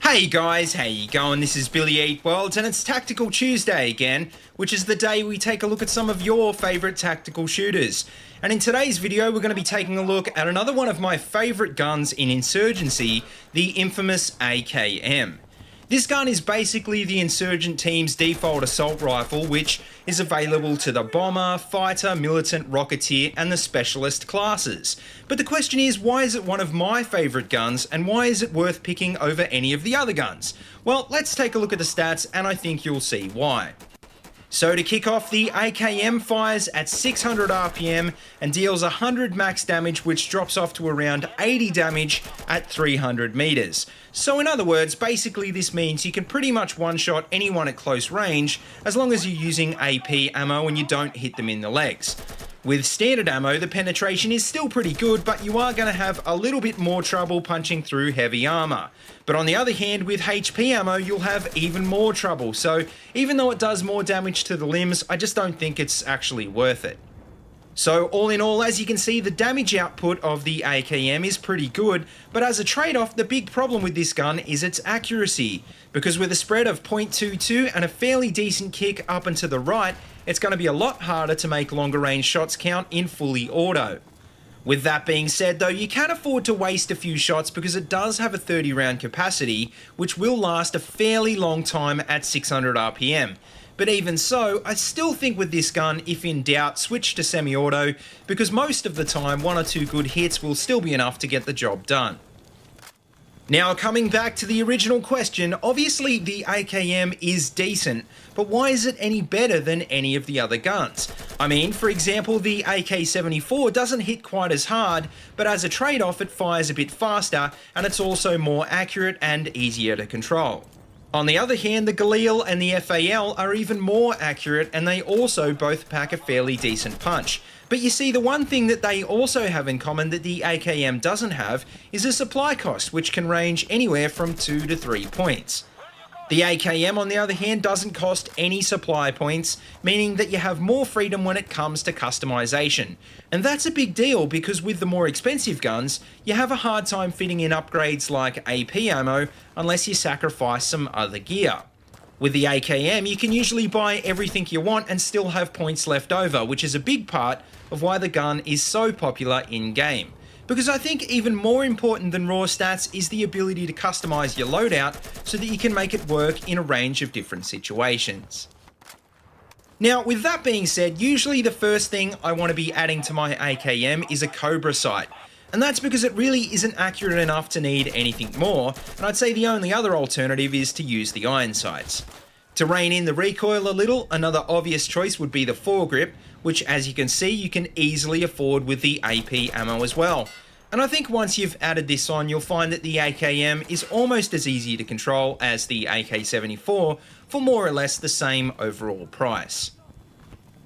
Hey guys, how you going? This is BillyEatWorld and it's Tactical Tuesday again, which is the day we take a look at some of your favourite tactical shooters. And in today's video we're going to be taking a look at another one of my favourite guns in Insurgency, the infamous AKM. This gun is basically the Insurgent team's default assault rifle, which is available to the bomber, fighter, militant, rocketeer and the specialist classes. But the question is, why is it one of my favourite guns and why is it worth picking over any of the other guns? Well, let's take a look at the stats and I think you'll see why. So to kick off, the AKM fires at 600 RPM and deals 100 max damage, which drops off to around 80 damage at 300 meters. So in other words, basically this means you can pretty much one-shot anyone at close range as long as you're using AP ammo and you don't hit them in the legs. With standard ammo, the penetration is still pretty good, but you are going to have a little bit more trouble punching through heavy armor. But on the other hand, with HP ammo, you'll have even more trouble. So even though it does more damage to the limbs, I just don't think it's actually worth it. So all in all, as you can see, the damage output of the AKM is pretty good, but as a trade-off, the big problem with this gun is its accuracy, because with a spread of 0.22 and a fairly decent kick up and to the right, it's going to be a lot harder to make longer range shots count in fully auto. With that being said though, you can afford to waste a few shots because it does have a 30 round capacity, which will last a fairly long time at 600 RPM. But even so, I still think with this gun, if in doubt, switch to semi-auto, because most of the time, one or two good hits will still be enough to get the job done. Now, coming back to the original question, obviously the AKM is decent, but why is it any better than any of the other guns? I mean, for example, the AK47 doesn't hit quite as hard, but as a trade-off it fires a bit faster, and it's also more accurate and easier to control. On the other hand, the Galil and the FAL are even more accurate and they also both pack a fairly decent punch. But you see, the one thing that they also have in common that the AKM doesn't have is a supply cost, which can range anywhere from 2 to 3 points. The AKM, on the other hand, doesn't cost any supply points, meaning that you have more freedom when it comes to customization. And that's a big deal because with the more expensive guns, you have a hard time fitting in upgrades like AP ammo unless you sacrifice some other gear. With the AKM, you can usually buy everything you want and still have points left over, which is a big part of why the gun is so popular in-game. Because I think even more important than raw stats is the ability to customize your loadout so that you can make it work in a range of different situations. Now, with that being said, usually the first thing I want to be adding to my AKM is a Cobra sight. And that's because it really isn't accurate enough to need anything more, and I'd say the only other alternative is to use the iron sights. To rein in the recoil a little, another obvious choice would be the foregrip, which as you can see you can easily afford with the AP ammo as well. And I think once you've added this on, you'll find that the AKM is almost as easy to control as the AK-74 for more or less the same overall price.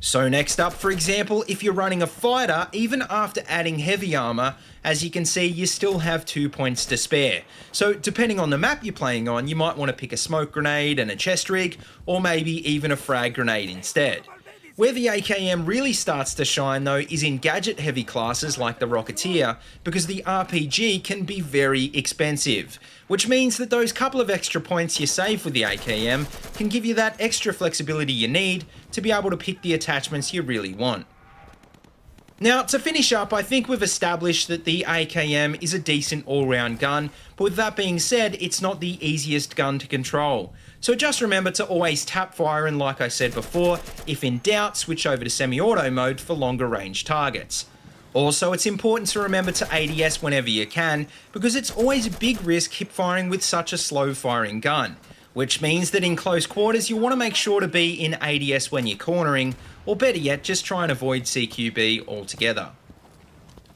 So next up, for example, if you're running a fighter, even after adding heavy armor, as you can see, you still have 2 points to spare. So depending on the map you're playing on, you might want to pick a smoke grenade and a chest rig, or maybe even a frag grenade instead. Where the AKM really starts to shine though is in gadget heavy classes like the Rocketeer, because the RPG can be very expensive, which means that those couple of extra points you save with the AKM can give you that extra flexibility you need to be able to pick the attachments you really want. Now, to finish up, I think we've established that the AKM is a decent all-round gun, but with that being said, it's not the easiest gun to control. So just remember to always tap fire, and like I said before, if in doubt, switch over to semi-auto mode for longer range targets. Also, it's important to remember to ADS whenever you can, because it's always a big risk hip firing with such a slow firing gun, which means that in close quarters you want to make sure to be in ADS when you're cornering, or better yet, just try and avoid CQB altogether.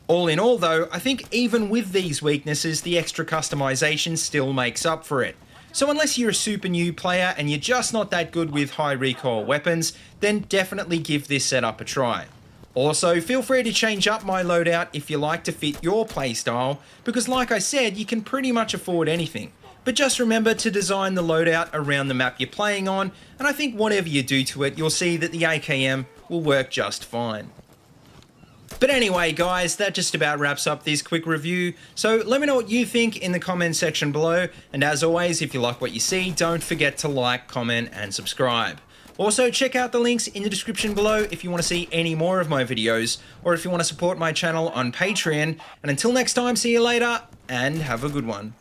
All in all though, I think even with these weaknesses, the extra customization still makes up for it. So unless you're a super new player and you're just not that good with high recoil weapons, then definitely give this setup a try. Also, feel free to change up my loadout if you like to fit your playstyle, because like I said, you can pretty much afford anything. But just remember to design the loadout around the map you're playing on, and I think whatever you do to it, you'll see that the AKM will work just fine. But anyway, guys, that just about wraps up this quick review. So let me know what you think in the comment section below. And as always, if you like what you see, don't forget to like, comment, and subscribe. Also, check out the links in the description below if you want to see any more of my videos, or if you want to support my channel on Patreon. And until next time, see you later, and have a good one.